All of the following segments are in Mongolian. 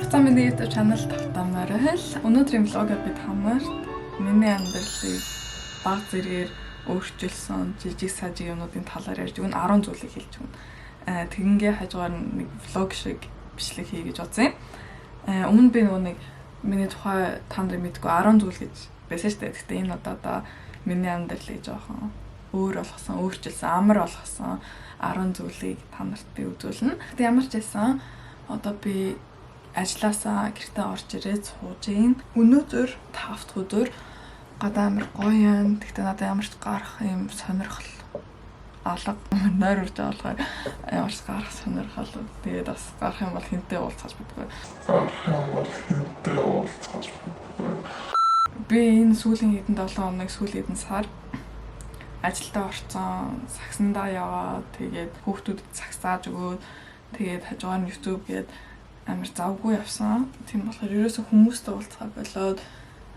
За миний YouTube channel тавтамаар хэл. Өнөөдрийн влогоор бид хамаарт миний амьдралыг баг зэргээр өөрчилсөн жижиг сажиг юмнуудын талаар ярьж өгнө. 10 зүйлийг хэлж өгнө. Тэгингээ хажуугаар нэг влог шиг бичлэг хий гэж бодсон юм. Өмнө би нэг миний тухай та нарыг мэдгүй 10 зүйл гэж байсан шүү дээ. Гэхдээ энэ одоо миний амьдралыг жоохон өөр болгосон, өөрчилсөн, амар болгосон 10 зүйлийг та нарт би үзүүлнэ. Гэтэ ямар ч байсан одоо би ажилласаа гэртээ орж ирээд сууж ийн. Өнөөдөр тавт өдөр гадаа амар гоё юм. Тэгтээ надад ямар ч гарах юм сонирхол алга нойр урж байгаа болохоор ямар ч гарах сонирхол. Тэгээд бас гарах юм бол хинтээ уулзах гэдэггүй. Би энэ сүүлийн хэдэн 7 хоног сүүлийн хэдэн сар ажилдаа орцсон, сагсандаа яваад тэгээд хүүхдүүдэд сагсааж өгөөд тэгээд хажуугаар нь YouTube гээд амар завгүй явсан. Тийм болохоор ерөөсөө хүмүүстэй уулзах болоод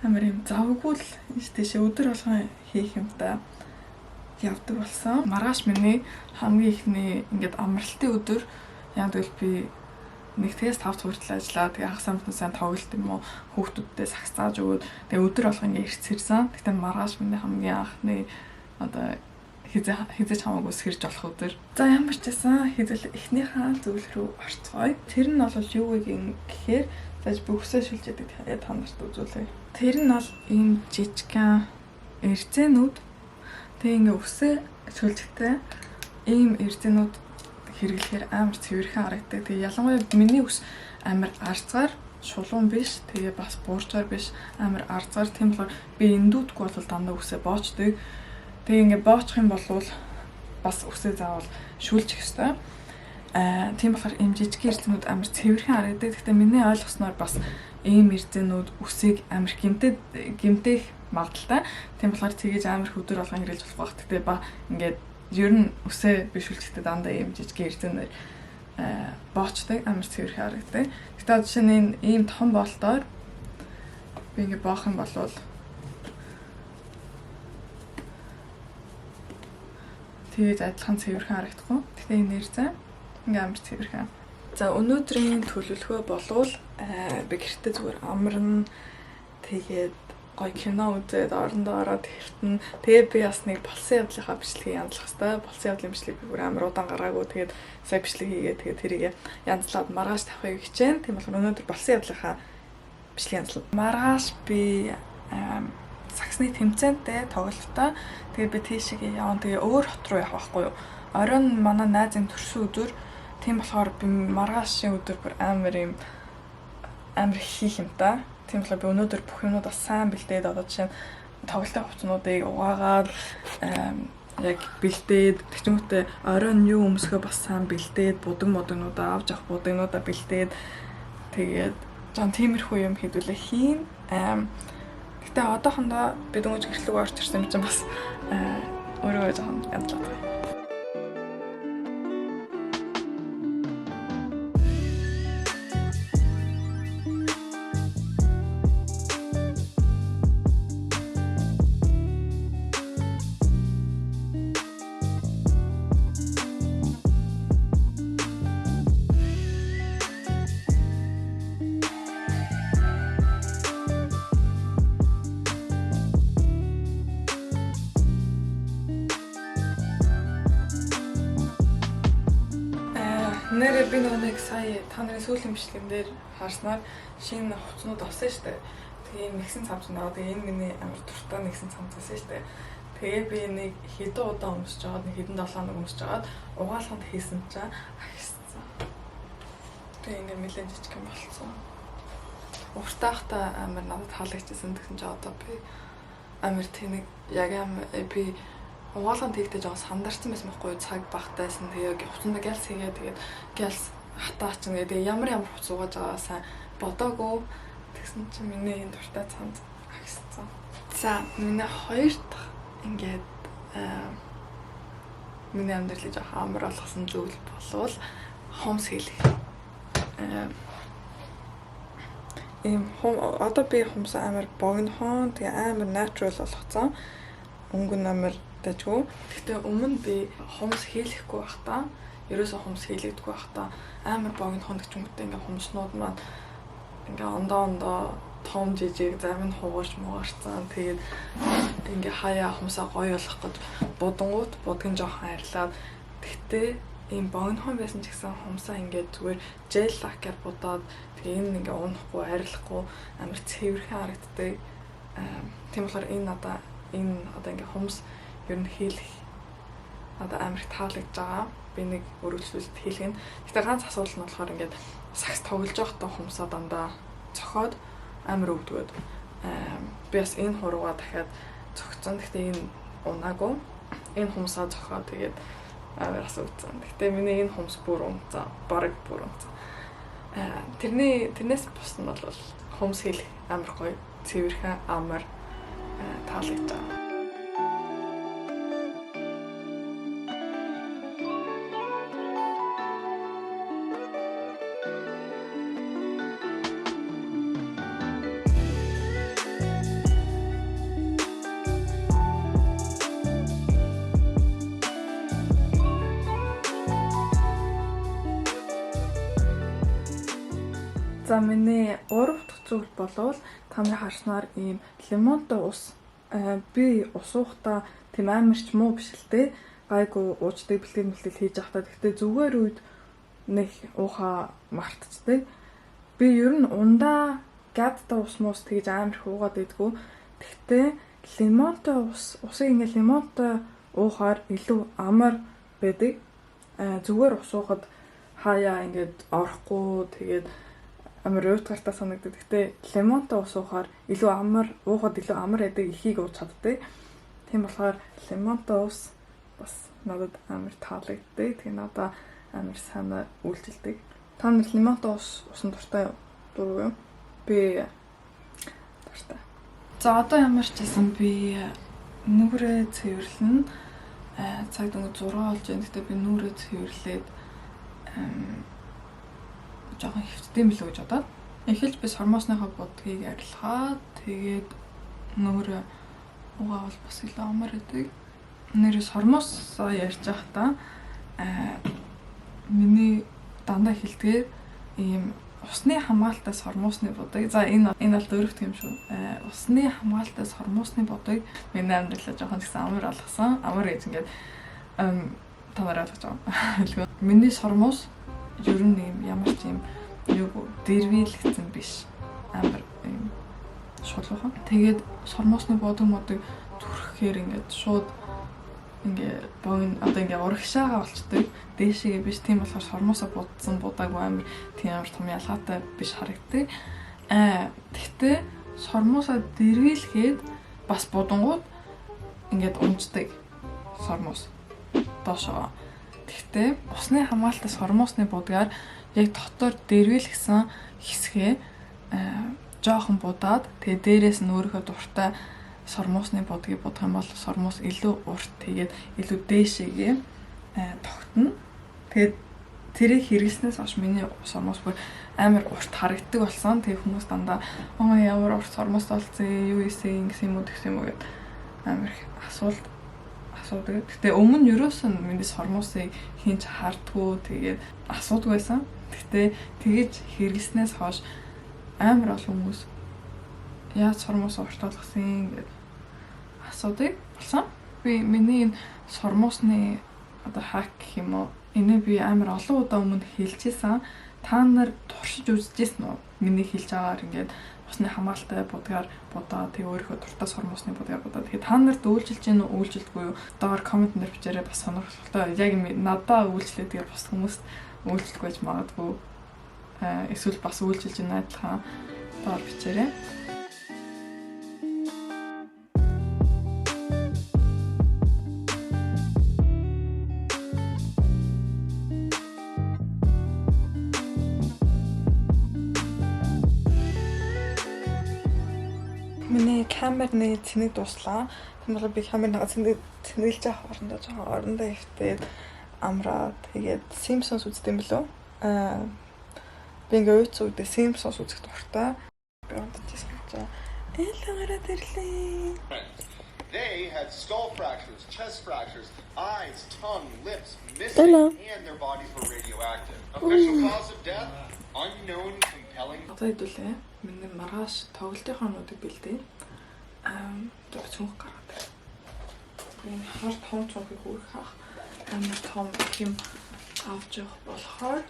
амар юм завгүй л тийшээ өдөр болгон хийх юмтай явдаг болсон. Маргааш миний хамгийн ихний ингээд амралтын өдөр яг л би 1-5 хүртэл ажиллаа. Тэгээ хагас амтны сайн тоглолт юм уу хүүхдүүдтэй сагсааж өгөөд тэгээ өдөр болгон ингээд ирцэрсэн. Тэгтээ маргааш миний хамгийн анхны одоо хизэж хамаагүй сэрж болох өдөр. За ямар ч байсан хэзээ эхнийхээ зүйл рүү орцгоё. Тэр нь бол юу вэ гэхээр зааж бүхсээ шилжээдэг та нарт үзүүлээ. Тэр нь бол ийм жижигхэн эрзэнүүд тэг ингээ өсөө шилжигтэй ийм эрзэнүүд хэрэглэхээр амар цэвэрхэн харагддаг. Тэг ялангуяа миний ус амар арцгаар шулуун биш, тэгээ бас буурчаар биш, амар арцгаар. Тийм болохоор би эндүүдгүй бол дандаа үсээ боочдөг. Тэгээ ингээ боочих юм бол бас үсээ заавал шүлжих ёстой. Тийм болохоор ийм жижиг эрзэнүүд амар цэвэрхэн харагддаг. Гэхдээ миний ойлгосноор бас ийм эрзэнүүд үсийг амар гэмтэх магадaltaй. Тийм болохоор тэгэж амар хөдөр болгон хэрэглэж болох байх. Гэхдээ ба ингээд ер нь үсээ бишүүлчихдэг дандаа ийм жижиг эрзэнээр боочдаг амар цэвэрхэн харагддаг. Гэхдээ жишээ нь ийм том болтоор би ингээ боох юм бол тэгээд адилхан цэвэрхэн харагдахгүй. Тэгтээ энэ нэрзээ ингээм амар цэвэрхэн. За өнөөдрийн төлөвлөгөө болвол би гэртээ зүгээр амарна. Тэгээд гоё кино үзээд орондоо ороод хэвтэн. Тэгээд би бас нэг болсон явдлынхаа бичлэгийг янзлах хэрэгтэй. Болсон явдлын бичлэг би бүр амар удаан гаргаагүй. Тэгээд сая бичлэг хийгээд тэгээд тэрийг янзлаад маргааш тавихыг хичээн. Тийм болохоор өнөөдөр болсон явдлынхаа бичлэг янзлав. Маргааш би саксны тэмцээнтэй тоглолтоо. Тэгээ би тийшээ явна. Тэгээ өөр хот руу явах байхгүй юу. Оройн манай найзын төрсөн өдөр. Тийм болохоор би маргаашийн өдөр бүр амар хийх юм та. Тийм болохоор би өнөөдөр бүх юмнууд бас сайн бэлдээд одоо жишээ нь тоглолтын хувцснуудыг угаагаад яг бэлдээд тэгчмүүтээ оройн юу өмсгөө бас сайн бэлдээд будагнуудаа авч авах будагнуудаа бэлдээд тэгээд жан тиймэрхүү юм хийдүүлээ хийн. Гэтэ одоохондоо би дөнгөж гэрлэг орж ирсэн юм чинь бас өөрөө жоохон янзлаад байна. Нэрээ би нэг сая та нарын сүүлийн бичлэгэн дээр харснаар шинэ хувцснууд олсон шүү дээ. Тэгээ нэгсэн цамц наа. Тэгээ энэ миний амар дуртай нэгсэн цамц байсан шүү дээ. Тэгээ би нэг хэдэн удаа өмсөж жагаад нэг хэдэн 7 хоног өмсөж жагаад угаалганд хийсэн чинь ахицсан. Тэгээ ингээ нэлээд жижиг юм болцсон. Уртаахта амар надад таалагдчихсан гэсэн чинь одоо би амар тэнэг яг би угаалганд хийхдээ жоо сандарсан байсан байхгүй цаг багтайсан. Тэгээ хувцсандаа гялс хийгээ тэгээд гялс хатаач нэгээ ямар хувц угааж байгаа сайн бодоогүй. Тэгсэн чинь миний энэ дуртай цамц агсцсан. За миний хоёр дахь ингээд миний амьдралыг жоо амар болгосон зүйл болвол хомс хийлээ. Одоо би хомс амар богинохон тэгээ амар natural болгоцсон. Өнгөн амар дажгүй. Гэхдээ өмнө би хомс хийлэхгүй байхдаа ерөөсөө хомс хийлэгдэггүй байхдаа амар богинохон ч юм уу ингээ хомснууд маань ингээ ондоо том жижиг зарим нь хугарч муугарцсан. Тэгээд ингээ хаяа хумсаа гоё болох гэж будангууд будгийн жоохон арилаад тэгтээ ийм богинохон байсан ч гэсэн хумсаа ингээ зүгээр жел лакаар будаад тэгээ энэ ингээ унахгүй арилахгүй амар цэвэрхэн харагддаг. Тийм болохоор энэ одоо ингээ хумс ер нь хийлэх одоо амар их таалагдж байгаа. Би нэг өргөлжлүүлэлт хийлгэн. Гэтэ ганц асуудал нь болохоор ингээд сагс тоглож байхдаа хумсаа дандаа цохоод амар өвдгөөд. Би бас энэ хуруугаа дахиад цогцсон. Гэтэ энэ унаагүй. Энэ хумсаа цохоод тэгээд амар асууцсан. Гэтэ миний энэ хумс бүр унцсан. Бараг бүр унцсан. Тэрнээс бус нь бол хумс хийлэх амар гоё цэвэрхэн амар таалагдж байгаа. За миний 3 дахь зүйл болвол та нар харснаар ийм лимонтой ус би ус уухта тийм амарч муу биш л дээ. Гайгүй уучдаг бэлтгэл хийж явахдаа гэхдээ зүгээр үед нэг ууха мартцдаг. Би ер нь ундаа гадтай ус муус тэгж амар хуугаад байдгүй. Гэхдээ лимонтой усыг ингээ лимонтой уухаар илүү амар байдаг. Зүгээр ус уухад хаяа ингээд орохгүй тэгээд амар уйтгартай санагддаг. Гэтэ лимонтой ус уухаар илүү амар уухад илүү амар байдаг ихийг ууж чаддаг. Тийм болохоор лимонтой ус бас надад амар таалагддаг. Тэгээ надад амар санаа үйлчилдэг. Та нар лимонтой усан дуртай юу? Би дуртай. За одоо ямар ч гэсэн би нүрээ цэвэрлэн цаг дөнгөж 6 болж байна. Гэтэ би нүрээ цэвэрлээд жоохон хэвтдэм билүү гэж бодоод эхэлж би сормоосныхаа будгийг арилгаад тэгээд нөөрэ угаа бол бас илүү амар байдаг. Нэр сормоосоо ярьж байхдаа миний дандаа хэлдгээр ийм усны хамгаалтай сормоосны будаг. За энэ бол дөрөвт юм шүү. Усны хамгаалтай сормоосны будаг миний амьдралаа жоохон гэсэн амар алгасан. Амар гэж ингээд та нараа ойлгож байгаа. Миний сормоос ер нь юм ямар ч юм юу дэрвэлэгдсэн биш. Амар юм шулуухан. Тэгээд сормоосны бодог модыг түрхэхээр ингээд шууд ингээд богино одоо ингээд урагшаага болчдөг. Дээшээгээ биш. Тийм болохоор сормоосоо будсан будаагүй амар тийм амар том ялгаатай биш харагддаг. Тэгтээ сормоосоо дэрвэлгээд бас будангууд ингээд унждаг сормоос доошоо. Тэгтээ усны хамгаалтай сормоосны будгаар яг дотор дэрвэлгсэн хэсгээ жоохон будаад тэгээ дээрээс нь өөрийнхөө дуртай сормоосны будгийг будах юм бол сормоос илүү урт тэгээд илүү дээшээгээ тогтно. Тэгээд тэрийг хэрэглэснээс хойш миний сормоос бүр амар урт харагддаг болсон. Тэгээ хүмүүс дандаа ямар урт сормоос болсон юу ийсэн гэсэн юм уу тэгсэн юм уу гэд амар их асуудаг. Гэтэ өмнө ерөөсөн миний сормоосыг хинч хардггүй тэгээд асуудаг байсан. Гэтэ тэгэж хэрэглэснээс хойш амар олон хүмүүс яаж сормоос урт болгосон гэд асуудаг болсон. Би миний энэ сормоосны одоо хак гэх юм уу энэ би амар олон удаа өмнө хэлжсэн. Та нар туршиж үзчихсэн үү? Миний хэлж байгаагаар ингээд усны хамгаалтай будгаар будаа тэгээ өөрийнхөө дуртай сормоосны будгаар будаа. Тэгээ та нарт үйлчилж гин үү үйлчилдэггүй юу? Доор комент дээр бичээрэй бас сонирхолтой. Яг надаа үйлчлээ тэгээ бас хүмүүст үйлчлэх байж магадгүй. Эсвэл бас үйлчилж гин адилхан доор бичээрэй. Миний камерны цэнийг дуслаа. Тэгмээ би камернаа цэнгэлж авах орондоо жоохон орондоо хөвтээд амраа. Тэгээд Simpsons үздэг юм болов? Би ингээ үйц үедээ Simpsons үзэх дуртай. Би унтчихсан гэж. Элэгараа тэрлээ. They had skull fractures, chest fractures, eyes, tongue, lips missing, and their bodies were radioactive. Official cause of death: unknown compelling. selling. Одоо хэдүүлээ. Миний маргааш тоглолтынхаа нуудыг бэлдээ. Тэгээд цүнх гараад. Энэ хар том цүнхийг хүрэх ах. Амар том юм авч явах болохоор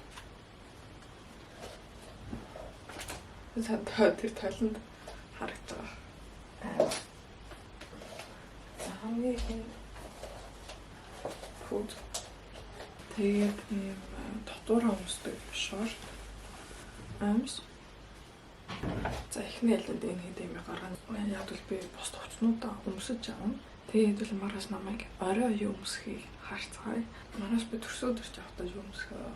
тэр талент харагдаж байгаа. Хамгийн хин фуд тэгээд ийм дотоороо өмсдөг шор амс. За эхний ээлжинд энэ хэд юм гаргана. Яг л би бус товчнуудаа өмсөж авна. Тэгээд хэдүүл маргааш намайг орой юу өмсөхийг харцгаая. Маргааш би төрсөд төрч явахдаа юу өмсөхөө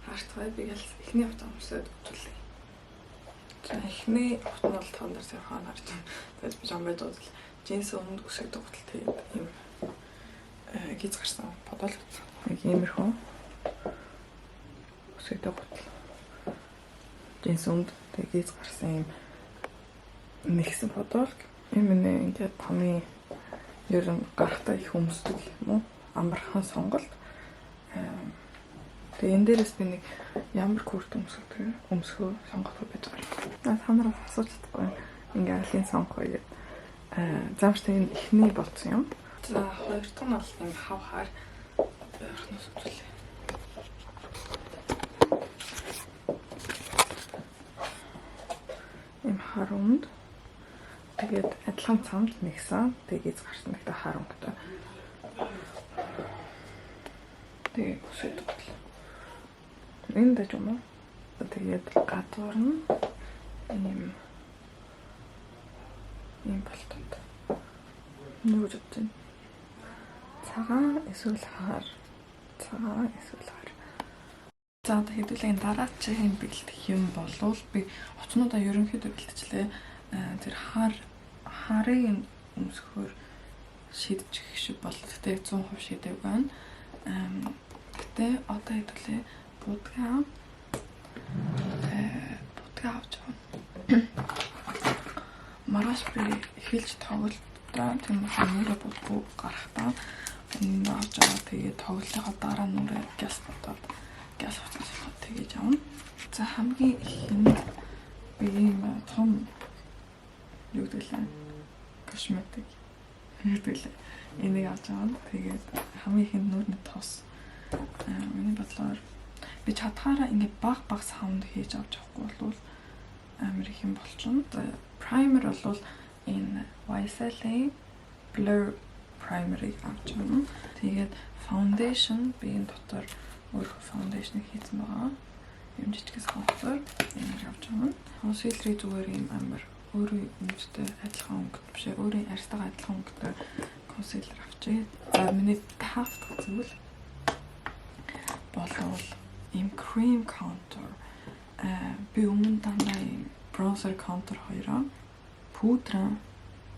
харцгаая. Би ял эхний утаа өмсөд өтүүлээ. За эхний утаа нь бол тандар сайхан харж байна. Тэгээд би жамбайд удал джинс өмд өсөж тогтол тэгээд ийм гиз гарсан бодол нэг иймэрхүү өсөж тогтол. Джинс өмд тэгээд гиз гарсан ийм нэгсэн бодол. Энэ ингээд таны ер нь гарахтаа их өмсдөг юм уу? Амархан сонголт. Тэгээ энэ дээрээс би нэг ямар курт өмсөхөө сонгох байж байгаа. Та нараа асууж чадахгүй. Ингээ алын сонгох үед заамж энэ ихний болсон юм. За хоёр дахь нь бол юм хавхаар ойрхоноос үзүүлээ. Им харунд тэгээд адилхан цамд нэгсэн. Тэгээд гарсан гэдэг харунгтай. Тэгээд өсөж тоглоо. Энэ дэж юм уу? Тэгээд гадуур нь ийм болтод. Нүрж утсан. Цагаан эсвэл хаар. Цагаан эсвэл хаар. За хэдүүлээ дараагийн бэлдэх юм болвол би очнуудаа ерөнхийдөө бэлтжлээ. Тэр харыг өмсөхөөр шийдчих шиг бол тэгтээ 100% шийдэв байна. Тэгтээ одоо хэдүүлээ будгаа авч байгаа. Маргааш би эхэлж тоглолтоо тийм нүрэ будгүй гарахтаа энэ авч байгаа. Тэгээд тоглолтынхаа дараа нүрэ гяс бодоод гяс авчихсан тэгэж явна. За хамгийн ихэнд би ийм том юу гэдэлээ косметик хэвдэлээ энийг авч байгаа. Тэгээд хамгийн ихэнд нүрний тос миний бодлоор би чадхаараа ингэ баг саунд хийж авч явахгүй бол амар их юм болчихно. Primer бол энэ YSL Blur Primer-ыг авч байна. Тэгээд foundation би энэ дотор өөрөө foundation хийсэн байгаа. Юм жижигээс хавцаар энийг авч байгаа. Concealer зүгээр юм амар өөрийн өмчтэй адилхан өнгөт биш ээ. Өөрийн арьстайгаа адилхан өнгөтэй concealer авчээ. За миний таавт зүйл болов ийм cream contour. Би өмнө дандаа ийм bronzer contour хоёроо пудраа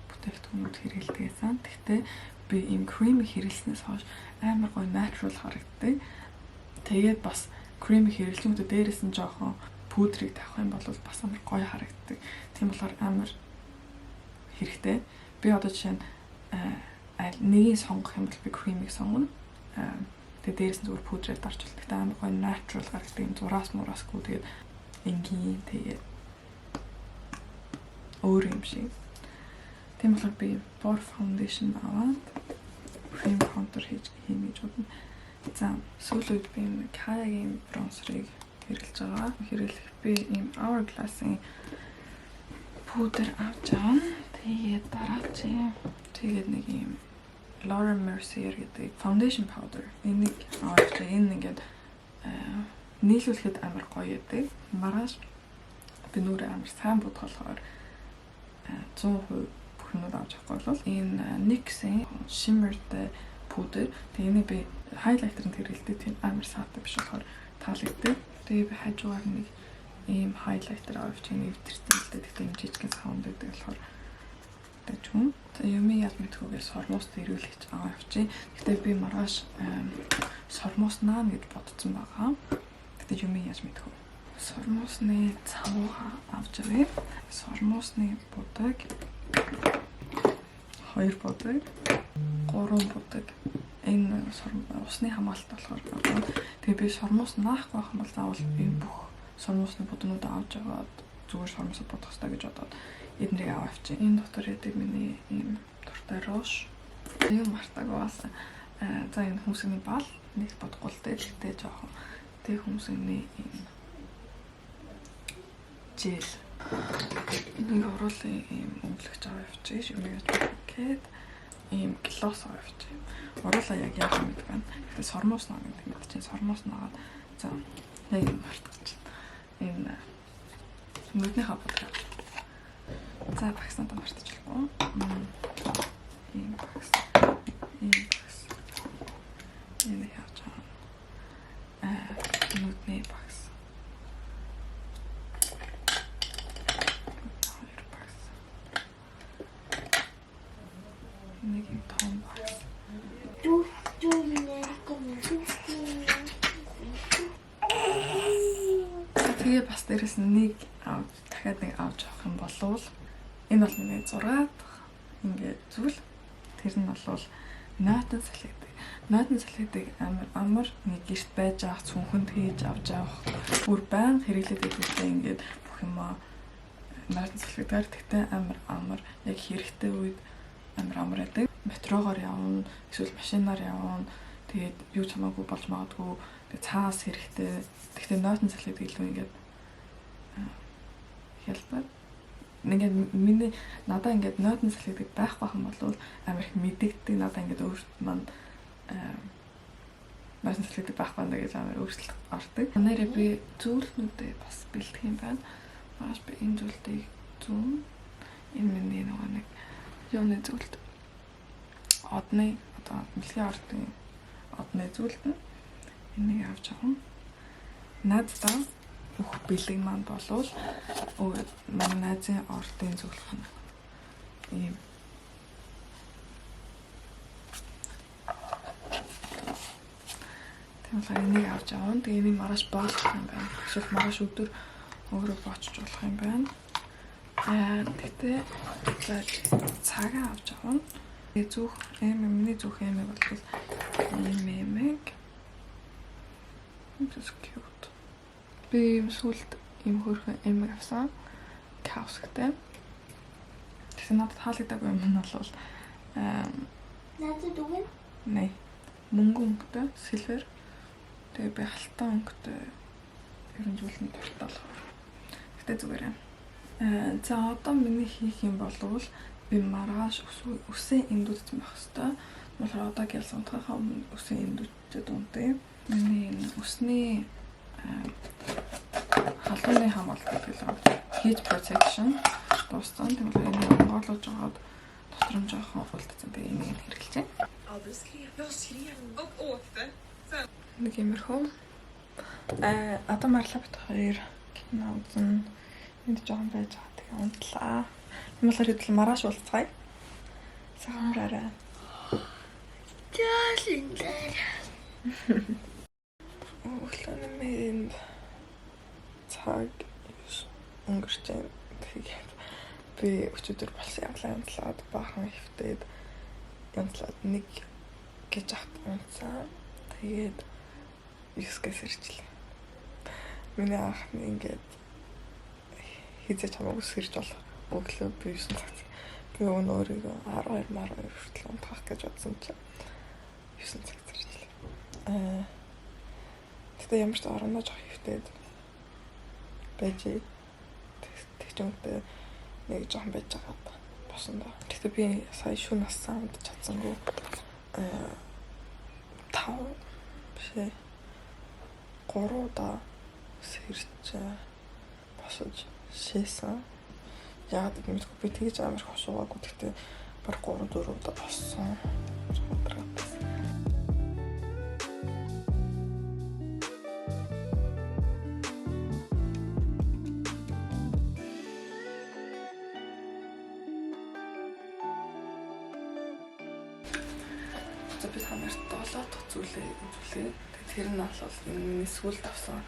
бүтээгдэхүүнүүд хэрэглэдэг байсан. Гэхдээ би ийм cream хэрэглэснээс хойш амар гоё natural харагддаг. Тэгээд бас cream хэрэглэнгүүтээ дээрээс нь жоохон пудрыг тавих юм бол бас амар гоё харагддаг. Тийм болохоор амар хэрэгтэй. Би одоо жишээ нь нэгийг сонгох юм бол би cream-ийг сонгоно. Тэгээд дээрээс нь зүгээр пудрыг дарж болдог. Тэгээд амар гоё natural харагддаг. Юм зураас мураасгүй тэгээд энгийн тэгээд өөр юм шиг. Тийм болохоор би bore foundation аваад cream contour хийж хийнэ гэж бодно. За сүүлийн үед би Kaya-гийн bronzer-ыг хэрэглэж байгаа. Хэрэглэх би ийм Hourglass-ийн пудер авч байгаа. Тэгээд тэгээд нэг ийм Laura Mercier гэдэг foundation powder. Энийг аваад энэ ингээд нийлүүлэхэд амар гоё байдаг. Маргааш би нүрээ амар сайн бодголохоор 100% бүхнүүд авч явахгүй бол энэ NYX-ийн shimmerтэй пудер. Тэгээ энийг би хайлайтеранд хэрэглэдэг. Тийм амар саатай биш болохоор таалагддаг. Тэгээ би хажуугаар нэг ийм хайлайтер авч ийм эвдэрсэн л дээ. Тэгээ ийм жижигхэн саунд байдаг болохоор дэжгүй. За юми яд мэдхүүгээс сормост ирүүлж аваа явчих. Гэтэ би маргааш сормоснаа гэж бодсон байгаа. Гэтэ юми яаж мэдхүү. Сормосны цавууга авч авъя. Сормосны будаг 2 будаг 3 будаг. Энэ усны хамгаалалт болохоор тэгээ би сормос наахгүй байх юм бол заавал энэ бүх сормосны буднууд авч яваад зүгээр сормосоо бодох хэрэгтэй гэж бодоод эднэрийг аваа авчих. Энэ дотор яадаг миний ийм дуртай рош. Нэг мартаг угаасаа. За энэ хүмүүсийн бал нэг бодохгүй л дээ жоохон. Тэг хүмүүсийн ийм жил. Энийг оруулын ийм өнгөлөгч аваа авчих. Шимээгч гэхэд ийм глосс аваа авчих. Оруулаа яг яах юм бэ байна. Тэгэхээр сормоос наа гэдэг юм чинь сормоос наагаад за нэг юм мартаж байна. Энэ нүдний хаваад. За багсаа мартаж болохгүй. Ийм багс. Энэ яаж аа нүдний багс. Нэг юм том багс. Тэгээ бас дээрэс нэг дахиад нэг авч авах юм болвол энэ бол миний 6 дахь ингээд зүйл. Тэр нь бол наатан салхидаг. Наатан салхидаг амар нэг гэрт байж авах цүнхэнд хийж авч явах. Бүр байн хэрэглээд байдаг ингээд бүх юмаа наатан салхидагаар тэгтээ амар яг хэрэгтэй үед амар байдаг. Метрогоор явна, эсвэл машинаар явна. Тэгээд юу ч хамаагүй болж магадгүй. Тэгээд цаас хэрэгтэй. Тэгтээ наатан салхидаг илүү ингээд хэлбэр. Ингээд миний надаа ингээд наатан салхидаг байхгүй юм бол амар их мэдэгддэг. Надаа ингээд өөрт манд наатан салхидаг байхгүй байна гэж амар өөрчлөлт ордог. Нэрээ би зүйлнүүдээ бас бэлдэх юм байна. Маш би энэ зүйлийг зүүн энэ миний нэг юуны зүйлд одны одоо мэлхий ортын одны зүйлд энийг авч авах. Надтай бүх бэлэг маань болвол манай найзын ортын зүйл хана. Ийм тэгэхээр энийг авч авах. Тэгээ энийг маргааш боолох юм байна. Эсвэл маргааш өдөр өөрөө боочж болох юм байна. Тэгтээ цагаа авч авах. Тэгээ зүөх миний зүөх эмэг бол эмэг. This is cute. Би сүлд ийм хөрхөн эмэг авсан. Каусгтай. Тэгсэн надад таалагдаагүй юм нь бол надад үгүй. Nee. Мөнгө өнгөтэй silver. Тэгээ би халтан өнгөтэй ерөн зүйлний дуртай болохоор. Гэтэ зүгээр юм. За одоо миний хийх юм болвол би маргааш үсэн эндүүц байх хэвээр. Болохоор одоо гэлсэн унтахаа өмнө үсэн эндүүчэд унтъя. Миний үсний халууны хамгаалалт гэдэг нь heat protection дууссан. Тэгвэл энэ оруулж жагаад дотор нь жоохон уулдсан. Тэгээ энийг хэрэглэж байна. Нэг юмрхөө. Одоо марлапт хоёр кино үзэн энд жоохон байж байгаа. Тэгээ унтлаа. Юмлаар хэдэл маргааш уулзцгаая. Сахамраарай. Тэалинлээ. Өглөөний цаг өнгөрч байна. Тэгээд би өчигдөр болсон явлаа унтлаад баахан хөвтөөд унтлаад нэг гэж авт унтсан. Тэгээд юускээс ирчлээ. Миний ах ингээд хийжээ чамаагүй сэрж болох өглөө би 9 цагт би өөрийгөө 12 хүртэл унтах гэж бодсон чинь 9 цагт ирчлээ. Тэгтээ ямар ч орондоо жоох хөвтөөд байж тэгчмтэй нэг жоохон байж байгаа босон доо. Тэгтээ би сая шөнө нассан унтаж чадсангүй 5 бишээ 3 удаа сэрч босож шээсэн. Яагаад гэвэл би тэгж амар хосуугаагүй. Тэгтээ баг 3-4 удаа боссон. За би танарт 7 дахь зүйлээ үзүүлээ. Тэр нь бол миний сүүлд авсан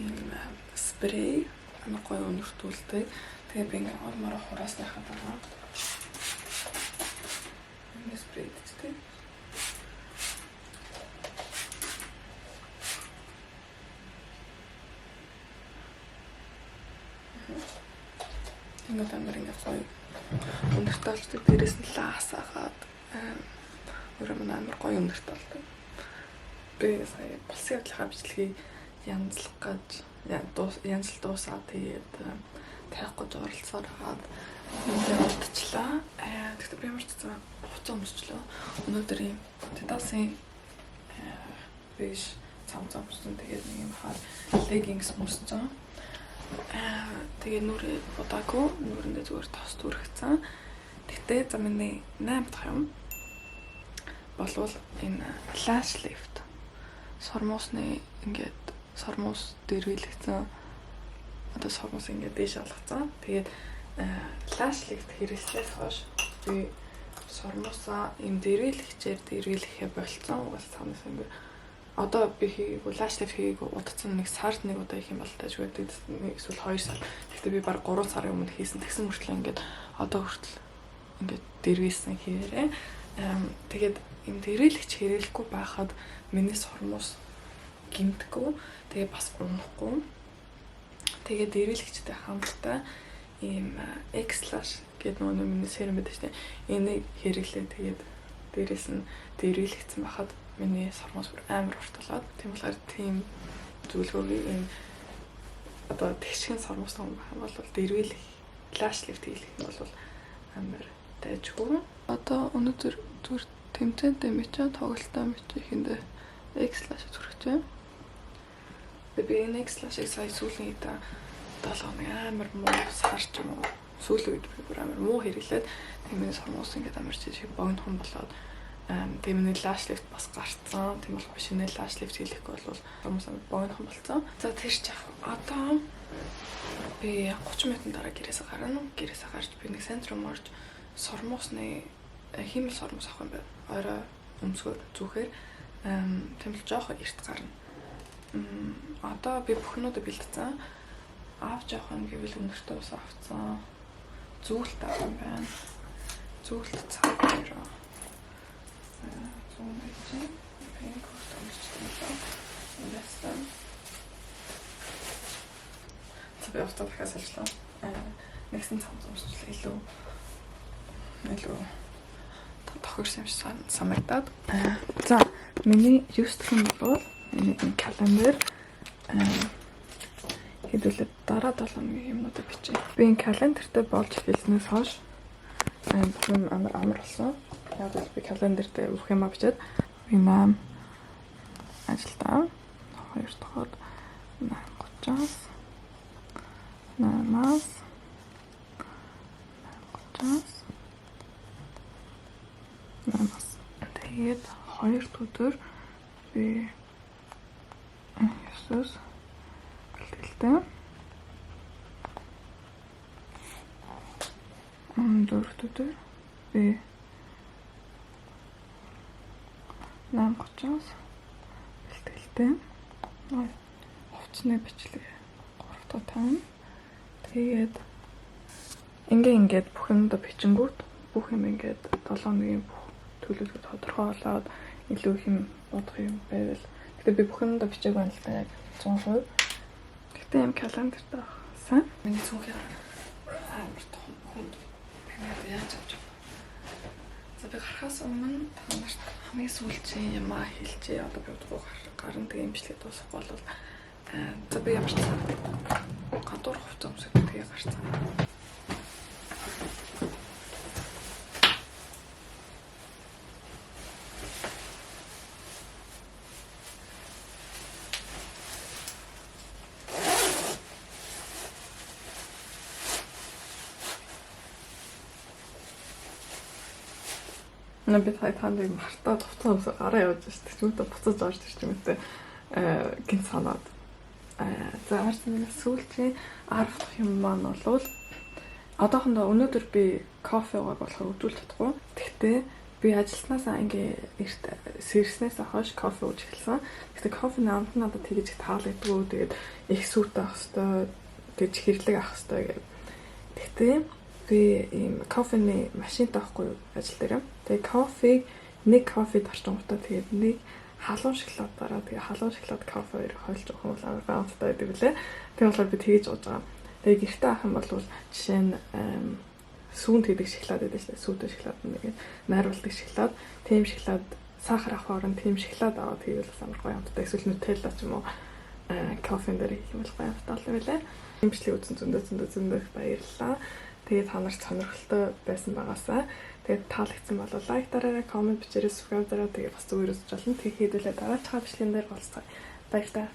ийм спрей амар гоё өнөртүүлдэг. Тэгээ би ингээ ормороо хураасныхаа дараа энэ спрей гэдэг. Энэ амар ингээд гоё өнөртэй болчтой дээрээс нь лаасаагаад өөрөө амар гоё өнөртэй болдог. Би сая болсон явдлынхаа бичлэгийг янзлах гэж янзлалт дуусаад тэгээд тавих гэж оролцсоор хагаад ингээд удчлаа. Тэгтээ би ямар ч цаа хуцаа өмсчлөө. Өнөөдөр юм Adidas-ын биш цамцсан тэгээд нэг юм хаа leggings өмссөн. Тэгээ нүрээ удаагүй нүрэндээ зүгээр тос түрхсэн. Тэгтээ за миний 8 дахь юм болвол энэ lash lift сормосны ингээд сормос дэрвэлэгцэн одоо сормос ингээд дээш алгацсан. Тэгээд lash lift хэрэглэхээс хойш би сормосоо юм дэрвэлэгчээр дэрвэлэхэ болцсон. Угаас цаанаас ингээд одоо би хийгээгүй lash lift хийгээгүй удацсан нэг сард нэг удаа их юм бол тааж байдаг. Эсвэл 2 сар. Гэхдээ би баг 3 сарын өмнө хийсэн. Тэгсэн мөртлөө ингээд одоо хүртэл ингээд дэрвэлсэн хийрээ. Тэгээд юм дэрвэлэгч хэрэглэхгүй байхад миний сормос гимтгүй. Тэгээ бас унахгүй. Тэгээ дэрвэлэгчтэй хамттай ийм X-Lash гэдэг нөгөө миний серум байдаг шүү дээ. Энийг хэрэглээ. Тэгээд дээрээс нь дэрвэлэгцэн байхад миний сормос амар урт болоод тийм болохоор тийм зүйлгөөгийн энэ одоо тэгшхэн сормос том байх юм бол дэрвэл lash lift хийх юм бол амар дайжгүй. Одоо өнөөдөр зүгээр тэмцэнтэй мэтэ тоглолттой мэтэ ихэндээ X-Lash зүрхэж байна. Би энэ X-Lash-ыг сая сүүлийн үед 7 хоног амар муу сарч юм уу сүүлийн үед би бүр амар муу хэрэглээд тийм миний сормос ингээд амар чиг богинохон болоод тийм миний lash lift бас гарцсан. Тийм бол шинэ lash lift хийлэхгүй бол хүмүүс амар богинохон болцсон. За тэр ч одоо би 30 минутын дараа гэрээсээ гарна. Гэрээсээ гарч би нэг центрум орж сормосны химэл сормос авах юм байна. Орой өмсгөр зүхээр тийм л жоох эрт гарна. Одоо би бүхнүүдээ бэлдсэн. Авч явах юм гэвэл өнөртөө ус авцсан. Зүйлт авах юм байна. Зүйлт цаг дээр зүүн байж пинк хөлтөмжтэй байсан. Би автаа дахиад салжлаа. Нэгсэн цамц өмсчлээ илүү тохирсон юм шиг санагдаад. За миний 9 дахь нь бол нэг календар хэдүүлээд дараа 7 хоногийн юмнуудыг бичээ. Би энэ календартай болж эхэлснээс хойш юм амар болсон. Яг л би календар дээр бүх юм бичээд би 8 ажилтаа 2 дахь 8:30-аас 8-аас 8-аас тэгээд 2 дахь өдөр би 9-өөс бэлтгэлтэй 4 дахь өдөр би 8:30-аас бэлтгэлтэй хувцсны бичлэг 3 дахь тайм. Тэгээд ингээд бүх юмдаа бичингүүт бүх юм ингээд 7 хоногийн бүх төлөвлөгөө тодорхой болоод илүү их юм бодох юм байвал тэгээд би бүх юмдаа бичээг байна л да яг 100%. Гэхдээ юм календартай авсан. Миний цүнхээр амар том хүнд би яаж авч. За би гарахаас өмнө та нарт хамгийн сүүлчийн юм хэлчихье. Одоо би удахгүй гарна тэгээ юм бичлэг дуусахгүй бол за би ямар ч гадуур хувцас өмсөж тэгээ гарсан. Би тайпанд мартаад хувцас гараа явж штэ. Чүмдээ буцаж орж ирж юм үстэй гин санаад. За харсан сүүлчийн 10 дахь юм маань бол одоохондоо өнөөдөр би кофе уугааг болохоор үзүүл чадахгүй. Гэхдээ би ажилласнаас ингээ эрт сэрснээс хойш кофе ууж эхэлсэн. Гэхдээ кофений амт надад тэгэж таалагдгүй. Тэгээд их сүртэй авах хэвээр тэгж хэрлэг авах хэвээр гэх. Гэхдээ би ийм кофений машинтай авахгүй ажил дээр. Тэгээ кофег нэг кофед орчин утаа тэгээд нэг халуун шоколадаараа тэгээ халуун шоколад кофе хоёр хойлж өгөх юм бол амар баамттай байдаг лээ. Тэгээ болохоор би тэгэж ууж байгаа. Тэгээ гэртээ авах юм бол жишээ нь сүүнд хийдэг шоколад гэдэг чинь сүүтэй шоколад нэг найруулдаг шоколад, тийм шоколад сахар авах орон тийм шоколад аваад хийвэл бас амар гоё амттай. Эсвэл нутелла ч юм уу кофен дээр хийх юм бол гоё амттай болов байлаа. Имжлэг үзэн зөндөө баярлалаа. Тэгээд та нарт сонирхолтой байсан байгаасаа тэгээд таалагдсан бол лайк дараарай, коммент бичээрэй, subscribe дараарай. Тэгээд бас зүгээр үзэж болно. Тэгээд хэдүүлээ дараа чагаа бичлэгэн дээр болцгоо. Баярлалаа.